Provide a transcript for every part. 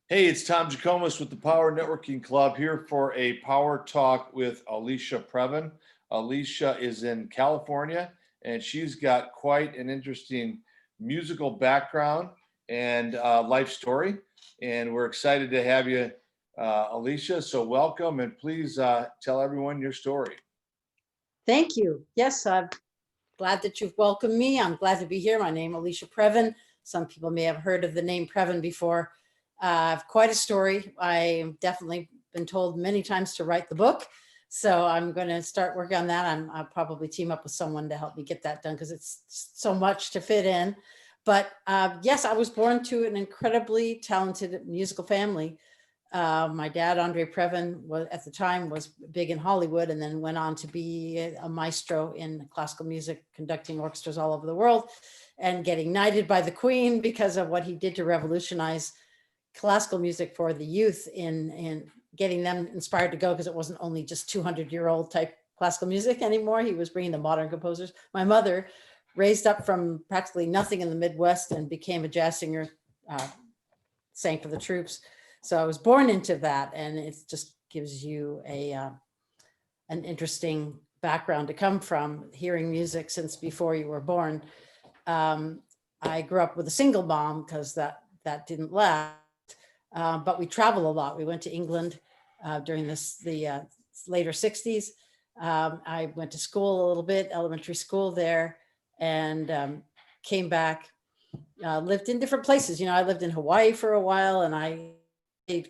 Hey, it's Tom Jackomas with the Power Networking Club here for a Power Talk with Alicia Previn. Alicia is in California and she's got quite an interesting musical background and life story. And we're excited to have you, Alicia. So welcome and please tell everyone your story. Thank you. Yes, I'm glad that you've welcomed me. I'm glad to be here. My name is Alicia Previn. Some people may have heard of the name Previn before. I have quite a story. I've definitely been told many times to write the book. So I'm going to start working on that. I'll probably team up with someone to help me get that done because it's so much to fit in. But yes, I was born to an incredibly talented musical family. My dad, Andre Previn, was at the time was big in Hollywood and then went on to be a maestro in classical music, conducting orchestras all over the world and getting knighted by the Queen because of what he did to revolutionize classical music for the youth in getting them inspired to go, because it wasn't only just 200-year-old type classical music anymore. He was bringing the modern composers. My mother, raised up from practically nothing in the Midwest and became a jazz singer, sang for the troops. So I was born into that, and it just gives you an interesting background to come from, hearing music since before you were born. I grew up with a single mom because that didn't last, but we traveled a lot. We went to England during the later 60s. I went to school a little bit, elementary school there, and came back, lived in different places. You know, I lived in Hawaii for a while, and I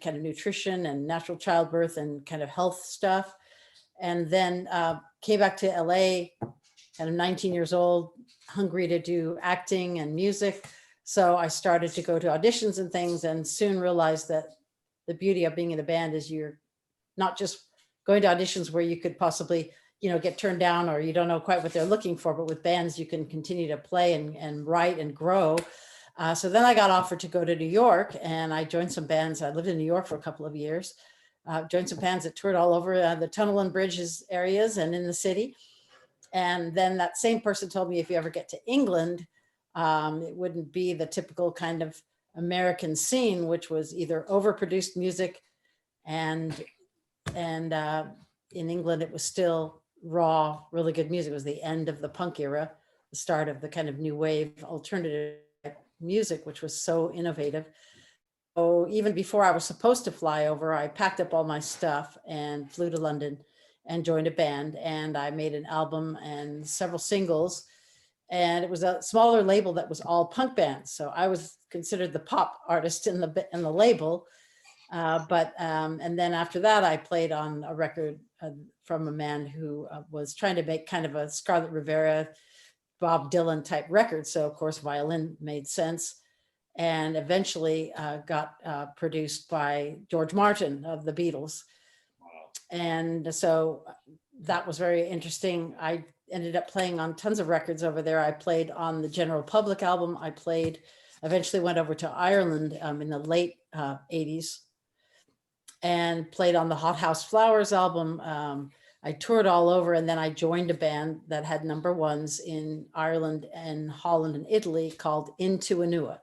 kind of nutrition and natural childbirth and kind of health stuff. And then came back to LA, kind of 19 years old, hungry to do acting and music. So I started to go to auditions and things, and soon realized that the beauty of being in a band is you're not just going to auditions where you could possibly, get turned down or you don't know quite what they're looking for, but with bands, you can continue to play and write and grow. So then I got offered to go to New York, and I joined some bands. I lived in New York for a couple of years, joined some bands that toured all over the tunnel and bridges areas and in the city. And then that same person told me, if you ever get to England, it wouldn't be the typical kind of American scene, which was either overproduced music and in England, it was still raw, really good music. It was the end of the punk era, the start of the kind of new wave alternative music, which was so innovative. So even before I was supposed to fly over, I packed up all my stuff and flew to London and joined a band. And I made an album and several singles. And it was a smaller label that was all punk bands. So I was considered the pop artist in the label. And then after that, I played on a record from a man who was trying to make kind of a Scarlett Rivera, Bob Dylan type record. So of course, violin made sense, and eventually got produced by George Martin of the Beatles. And so that was very interesting. I ended up playing on tons of records over there. I played on the General Public album. I eventually went over to Ireland in the late 80s and played on the Hot House Flowers album. I toured all over, and then I joined a band that had number ones in Ireland and Holland and Italy called Into Anua.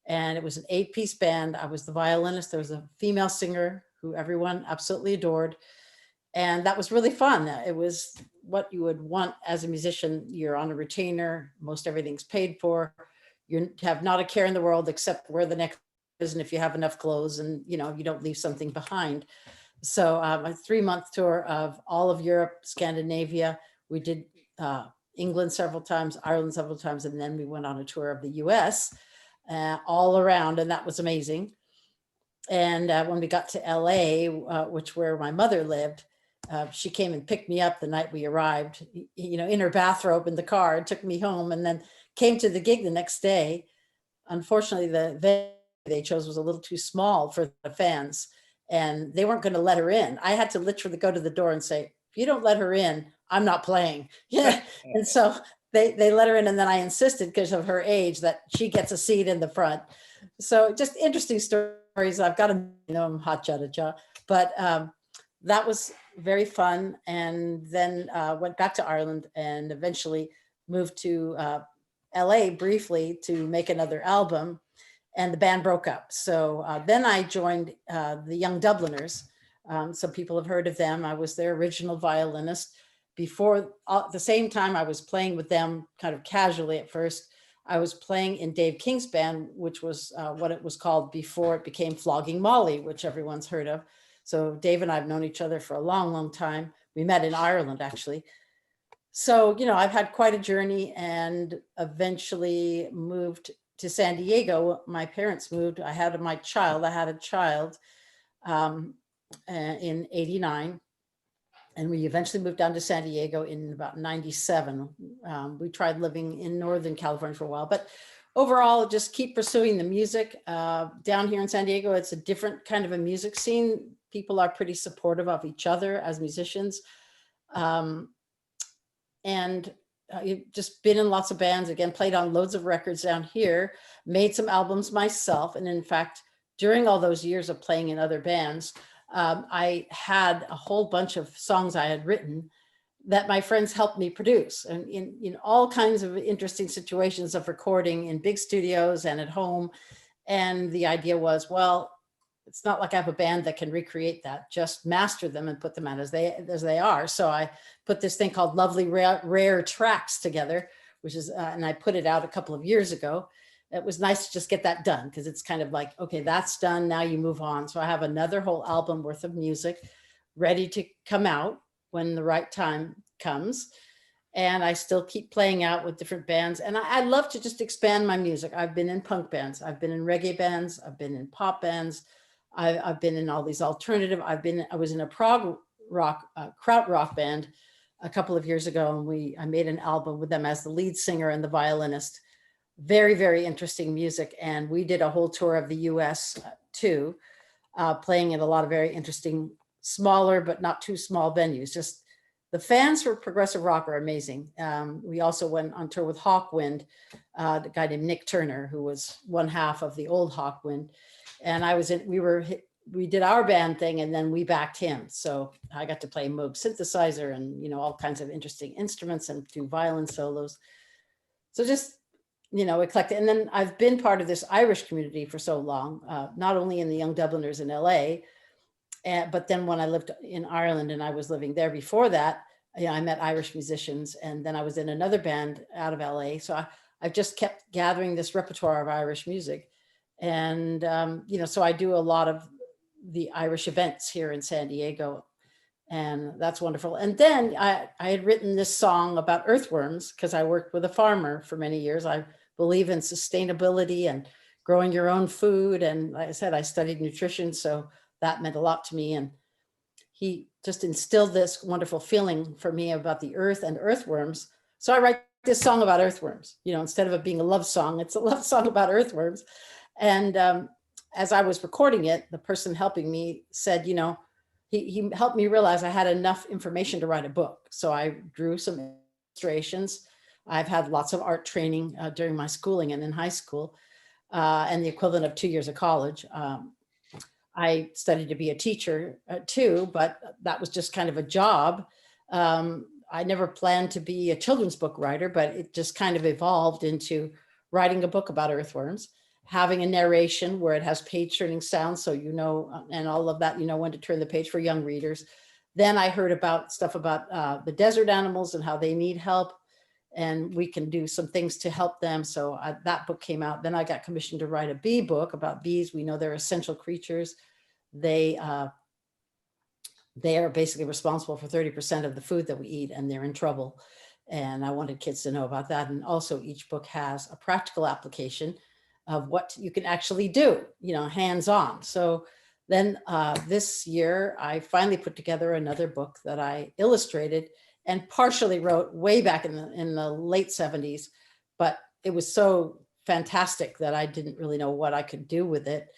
And it was an 8-piece band. I was the violinist. There was a female singer who everyone absolutely adored. And that was really fun. It was what you would want as a musician. You're on a retainer. Most everything's paid for. You have not a care in the world except where the next is, and if you have enough clothes, and you don't leave something behind. So a 3-month tour of all of Europe, Scandinavia. We did England several times, Ireland several times, and then we went on a tour of the US all around, and that was amazing. And when we got to LA, which where my mother lived, she came and picked me up the night we arrived, in her bathrobe in the car, and took me home, and then came to the gig the next day. Unfortunately, the venue they chose was a little too small for the fans, and they weren't going to let her in. I had to literally go to the door and say, if you don't let her in, I'm not playing. Yeah. And so they let her in, and then I insisted because of her age that she gets a seat in the front. So just interesting stories. I've got to I'm hot ja, but that was very fun. And then went back to Ireland and eventually moved to LA briefly to make another album. and the band broke up. So then I joined the Young Dubliners. Some people have heard of them. I was their original violinist. Before, at the same time, I was playing with them kind of casually at first. I was playing in Dave King's band, which was what it was called before it became Flogging Molly, which everyone's heard of. So Dave and I have known each other for a long, long time. We met in Ireland, actually. So, I've had quite a journey and eventually moved to San Diego. My parents moved. I had a child in 89. And we eventually moved down to San Diego in about 97. We tried living in Northern California for a while, but overall, just keep pursuing the music. Down here in San Diego, it's a different kind of a music scene. People are pretty supportive of each other as musicians. And I've just been in lots of bands, again, played on loads of records down here, made some albums myself. And in fact, during all those years of playing in other bands, I had a whole bunch of songs I had written that my friends helped me produce, and in all kinds of interesting situations of recording in big studios and at home. And the idea was, well, it's not like I have a band that can recreate that, just master them and put them out as they are. So I put this thing called Lovely Rare Tracks together, which is, and I put it out a couple of years ago. It was nice to just get that done, because it's kind of like, okay, that's done, now you move on. So I have another whole album worth of music ready to come out when the right time comes. And I still keep playing out with different bands. And I love to just expand my music. I've been in punk bands, I've been in reggae bands, I've been in pop bands, I've been in all these alternative. I was in a prog rock, krautrock band a couple of years ago, and I made an album with them as the lead singer and the violinist. Very, very interesting music. And we did a whole tour of the US too, playing in a lot of very interesting, smaller, but not too small venues. Just the fans for progressive rock are amazing. We also went on tour with Hawkwind, the guy named Nick Turner, who was one half of the old Hawkwind. And we did our band thing, and then we backed him. So I got to play Moog synthesizer and, all kinds of interesting instruments and do violin solos. So just, eclectic. And then I've been part of this Irish community for so long, not only in the Young Dubliners in LA, but then when I lived in Ireland and I was living there before that, I met Irish musicians, and then I was in another band out of LA. So I've just kept gathering this repertoire of Irish music. And, so I do a lot of the Irish events here in San Diego, and that's wonderful. And then I had written this song about earthworms because I worked with a farmer for many years. I believe in sustainability and growing your own food. And like I said, I studied nutrition, so that meant a lot to me. And he just instilled this wonderful feeling for me about the earth and earthworms. So I write this song about earthworms, instead of it being a love song, it's a love song about earthworms. And as I was recording it, the person helping me said, he helped me realize I had enough information to write a book. So I drew some illustrations. I've had lots of art training during my schooling and in high school, and the equivalent of 2 years of college. I studied to be a teacher too, but that was just kind of a job. I never planned to be a children's book writer, but it just kind of evolved into writing a book about earthworms, having a narration where it has page turning sounds. So, and all of that, when to turn the page for young readers. Then I heard about stuff about the desert animals and how they need help, and we can do some things to help them. So that book came out. Then I got commissioned to write a bee book about bees. We know they're essential creatures. They are basically responsible for 30% of the food that we eat, and they're in trouble. And I wanted kids to know about that. And also each book has a practical application of what you can actually do, hands-on. So then this year, I finally put together another book that I illustrated and partially wrote way back in the late 70s, but it was so fantastic that I didn't really know what I could do with it.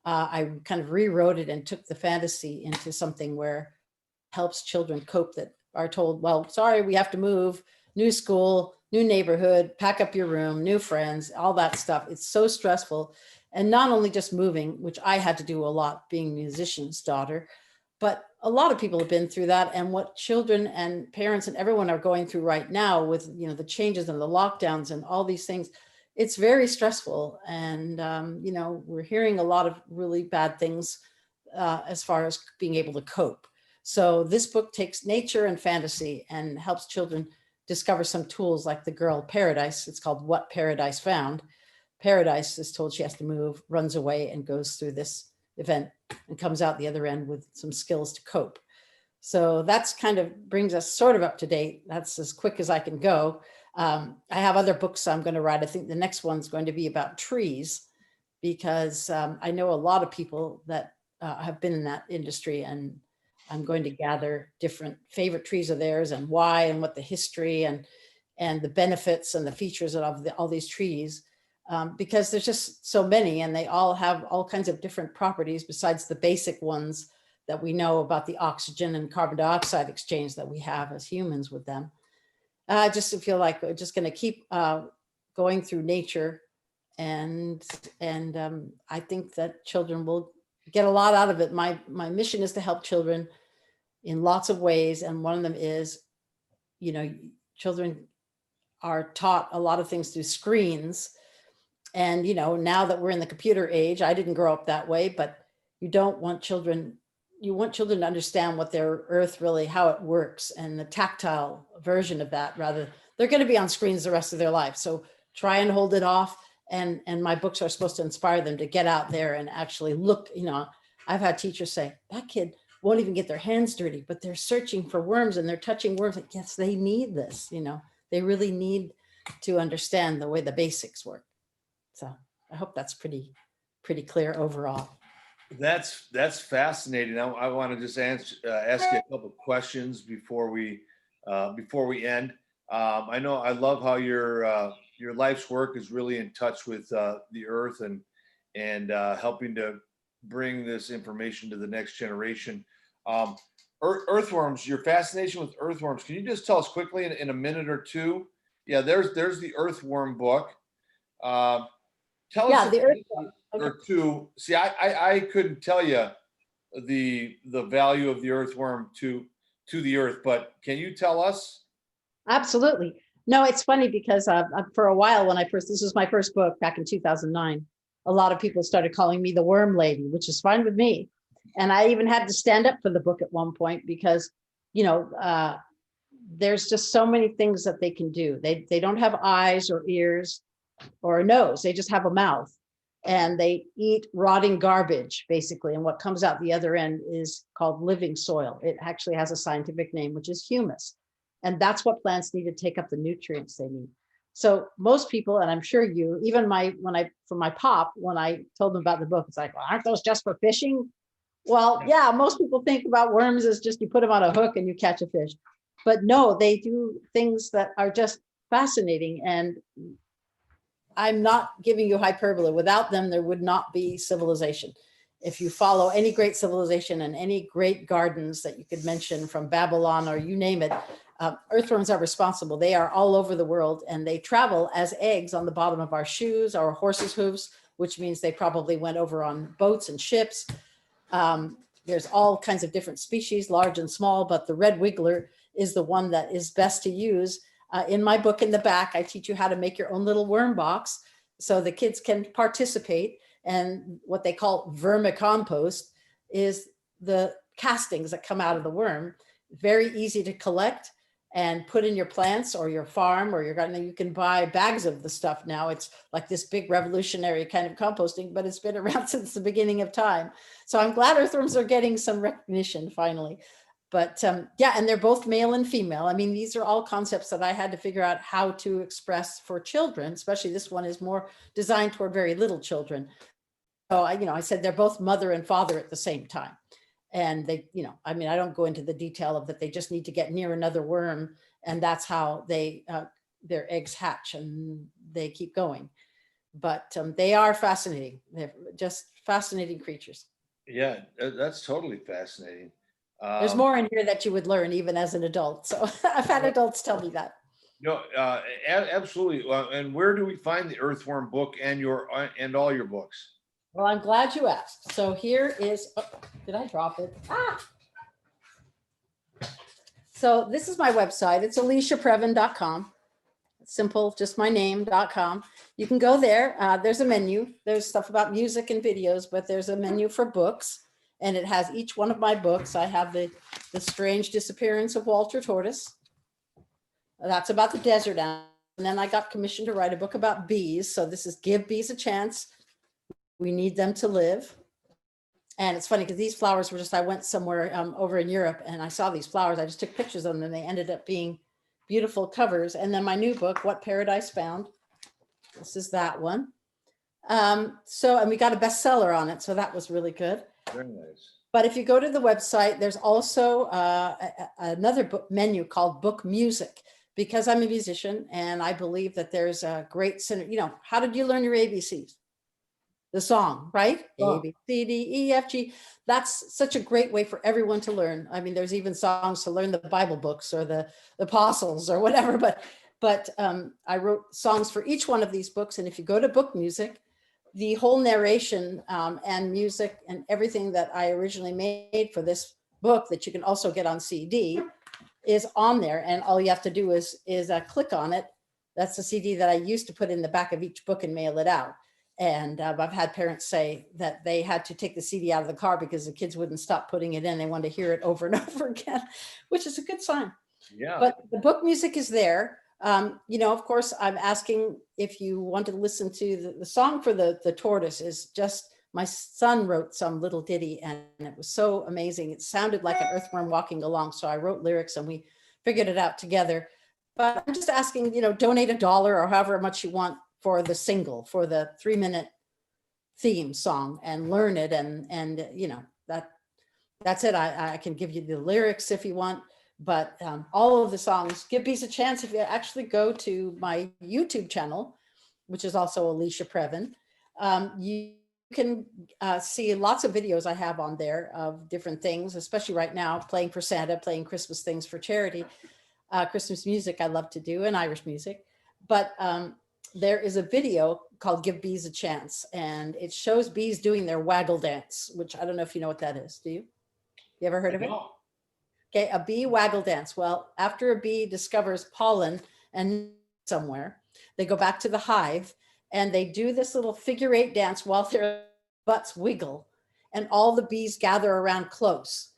I kind of rewrote it and took the fantasy into something where it helps children cope that are told, well, sorry, we have to move, new school, new neighborhood, pack up your room, new friends, all that stuff. It's so stressful. And not only just moving, which I had to do a lot being a musician's daughter, but a lot of people have been through that. And what children and parents and everyone are going through right now with, the changes and the lockdowns and all these things, it's very stressful. And, you know, we're hearing a lot of really bad things as far as being able to cope. So this book takes nature and fantasy and helps children discover some tools like the girl Paradise. It's called What Paradise Found. Paradise is told she has to move, runs away, and goes through this event and comes out the other end with some skills to cope. So that's kind of brings us sort of up to date. That's as quick as I can go. I have other books I'm going to write. I think the next one's going to be about trees, because I know a lot of people that have been in that industry, and I'm going to gather different favorite trees of theirs and why, and what the history and the benefits and the features of all these trees, because there's just so many, and they all have all kinds of different properties besides the basic ones that we know about the oxygen and carbon dioxide exchange that we have as humans with them. I just feel like we're just going to keep going through nature, and I think that children will get a lot out of it. My mission is to help children in lots of ways, and one of them is, you know, children are taught a lot of things through screens, and you know, now that we're in the computer age, I didn't grow up that way, but you don't want children. You want children to understand what their earth really, how it works, and the tactile version of that. Rather, they're going to be on screens the rest of their life. So try and hold it off. And my books are supposed to inspire them to get out there and actually look. You know, I've had teachers say, that kid won't even get their hands dirty, but they're searching for worms and they're touching worms. Like, yes, they need this. You know, they really need to understand the way the basics work. So I hope that's pretty clear overall. That's fascinating. I want to just ask you a couple of questions before we end. I know I love how your life's work is really in touch with the earth and helping to bring this information to the next generation. Earthworms, your fascination with earthworms. Can you just tell us quickly in a minute or two? Yeah, there's the earthworm book. Tell us the earthworm. or two. See, I couldn't tell you the value of the earthworm to the earth, but can you tell us? Absolutely. No, it's funny because for a while this was my first book back in 2009, a lot of people started calling me the worm lady, which is fine with me. And I even had to stand up for the book at one point because, you know, there's just so many things that they can do. They don't have eyes or ears or a nose. They just have a mouth, and they eat rotting garbage basically. And what comes out the other end is called living soil. It actually has a scientific name, which is humus. And that's what plants need to take up the nutrients they need. So most people, and I'm sure you, even when I told them about the book, it's like, well, aren't those just for fishing? Well, yeah, most people think about worms as just you put them on a hook and you catch a fish. But no, they do things that are just fascinating. And I'm not giving you hyperbole. Without them, there would not be civilization. If you follow any great civilization and any great gardens that you could mention from Babylon or you name it, earthworms are responsible. They are all over the world, and they travel as eggs on the bottom of our shoes, our horses' hooves, which means they probably went over on boats and ships. There's all kinds of different species, large and small, but the red wiggler is the one that is best to use. In my book in the back, I teach you how to make your own little worm box so the kids can participate. And what they call vermicompost is the castings that come out of the worm. Very easy to collect and put in your plants or your farm or your garden. You can buy bags of the stuff now. It's like this big revolutionary kind of composting, but it's been around since the beginning of time. So I'm glad earthworms are getting some recognition finally. But yeah, and they're both male and female. I mean, these are all concepts that I had to figure out how to express for children, especially this one is more designed toward very little children. So I said they're both mother and father at the same time. And they, I mean, I don't go into the detail of that. They just need to get near another worm, and that's how their eggs hatch and they keep going. But they are fascinating. They're just fascinating creatures. Yeah, that's totally fascinating. There's more in here that you would learn even as an adult. So I've had adults tell me that. No, absolutely. And where do we find the earthworm book and all your books? Well, I'm glad you asked. So here is, did I drop it? So this is my website. It's aliciaprevin.com. simple, just my name.com. You can go there. There's a menu. There's stuff about music and videos, but there's a menu for books, and it has each one of my books. I have the Strange Disappearance of Walter Tortoise. That's about the desert animal. And then I got commissioned to write a book about bees. So this is Give Bees a Chance. We Need Them to Live. And it's funny because these flowers were just, I went somewhere over in Europe and I saw these flowers. I just took pictures of them and they ended up being beautiful covers. And then my new book, What Paradise Found. This is that one. And we got a bestseller on it. So that was really good. Very nice. But if you go to the website, there's also another book menu called Book Music, because I'm a musician and I believe that there's a great, how did you learn your ABCs? The song, right? Oh. A, B, C, D, E, F, G. That's such a great way for everyone to learn. I mean, there's even songs to learn the Bible books or the apostles or whatever, but I wrote songs for each one of these books. And if you go to Book Music, the whole narration and music and everything that I originally made for this book that you can also get on CD is on there. And all you have to do is click on it. That's the CD that I used to put in the back of each book and mail it out. And I've had parents say that they had to take the CD out of the car because the kids wouldn't stop putting it in. They wanted to hear it over and over again, which is a good sign. Yeah. But the book music is there. Of course, I'm asking if you want to listen to the song for the tortoise is just, my son wrote some little ditty and it was so amazing. It sounded like an earthworm walking along. So I wrote lyrics and we figured it out together. But I'm just asking, donate $1 or however much you want for the single, for the 3-minute theme song and learn it. And that's it. I can give you the lyrics if you want. But all of the songs, Give Bees a Chance. If you actually go to my YouTube channel, which is also Alicia Previn, you can see lots of videos I have on there of different things, especially right now, playing for Santa, playing Christmas things for charity, Christmas music I love to do, and Irish music. But there is a video called Give Bees a Chance, and it shows bees doing their waggle dance, which I don't know if you know what that is. Do you? You ever heard of it? Okay, a bee waggle dance. Well, after a bee discovers pollen and somewhere, they go back to the hive and they do this little figure 8 dance while their butts wiggle and all the bees gather around close.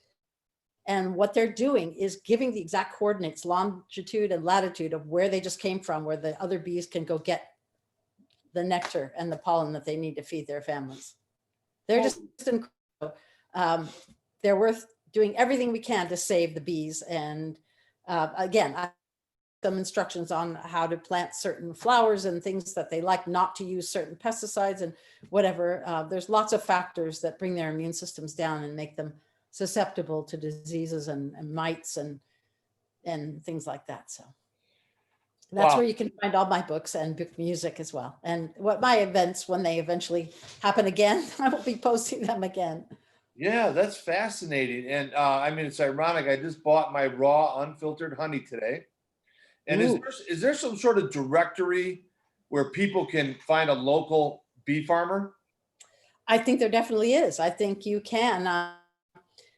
And what they're doing is giving the exact coordinates, longitude and latitude of where they just came from, where the other bees can go get the nectar and the pollen that they need to feed their families. They're just incredible. They're worth doing everything we can to save the bees. And again, I have some instructions on how to plant certain flowers and things that they like, not to use certain pesticides and whatever. There's lots of factors that bring their immune systems down and make them susceptible to diseases and mites and things like that. So that's where you can find all my books and book music as well. And what my events, when they eventually happen again, I will be posting them again. Yeah, that's fascinating. And it's ironic. I just bought my raw unfiltered honey today. And is there some sort of directory where people can find a local bee farmer? I think there definitely is. I think you can.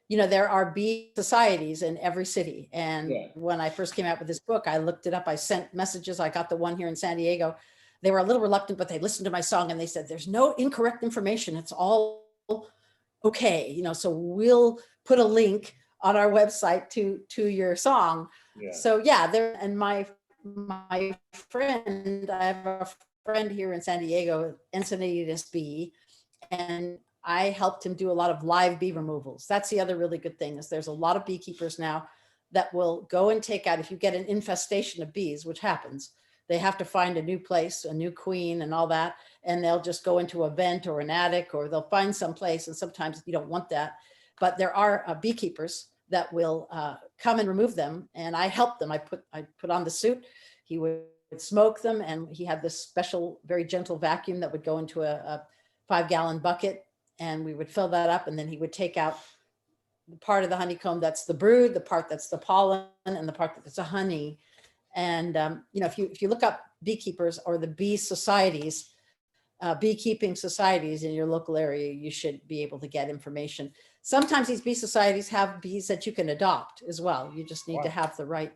There are bee societies in every city. And when I first came out with this book, I looked it up. I sent messages. I got the one here in San Diego. They were a little reluctant, but they listened to my song and they said, there's no incorrect information. It's all okay. So we'll put a link on our website to your song. Yeah. So there, and my friend, I have a friend here in San Diego, Encinitas bee, and I helped him do a lot of live bee removals. That's the other really good thing is there's a lot of beekeepers now that will go and take out, if you get an infestation of bees, which happens, they have to find a new place, a new queen and all that. And they'll just go into a vent or an attic, or they'll find some place. And sometimes you don't want that, but there are beekeepers that will come and remove them. And I helped them. I put on the suit. He would smoke them. And he had this special, very gentle vacuum that would go into a 5-gallon bucket. And we would fill that up. And then he would take out the part of the honeycomb that's the brood, the part that's the pollen, and the part that's the honey. And, if you look up beekeepers or the bee societies, beekeeping societies in your local area, you should be able to get information. Sometimes these bee societies have bees that you can adopt as well. You just need to have the right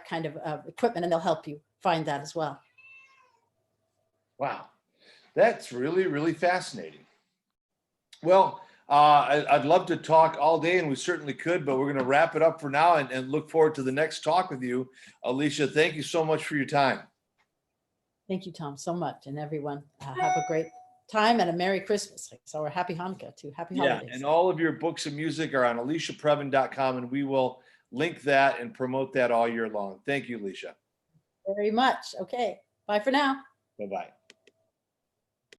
kind of equipment, and they'll help you find that as well. Wow. That's really, really fascinating. Well, I'd love to talk all day, and we certainly could, but we're going to wrap it up for now and look forward to the next talk with you. Alicia, thank you so much for your time. Thank you, Tom, so much. And everyone, have a great time and a Merry Christmas. So we're Happy Hanukkah too. Happy holidays. And all of your books and music are on aliciaprevin.com, and we will link that and promote that all year long. Thank you, Alicia. Very much. Okay. Bye for now. Bye-bye.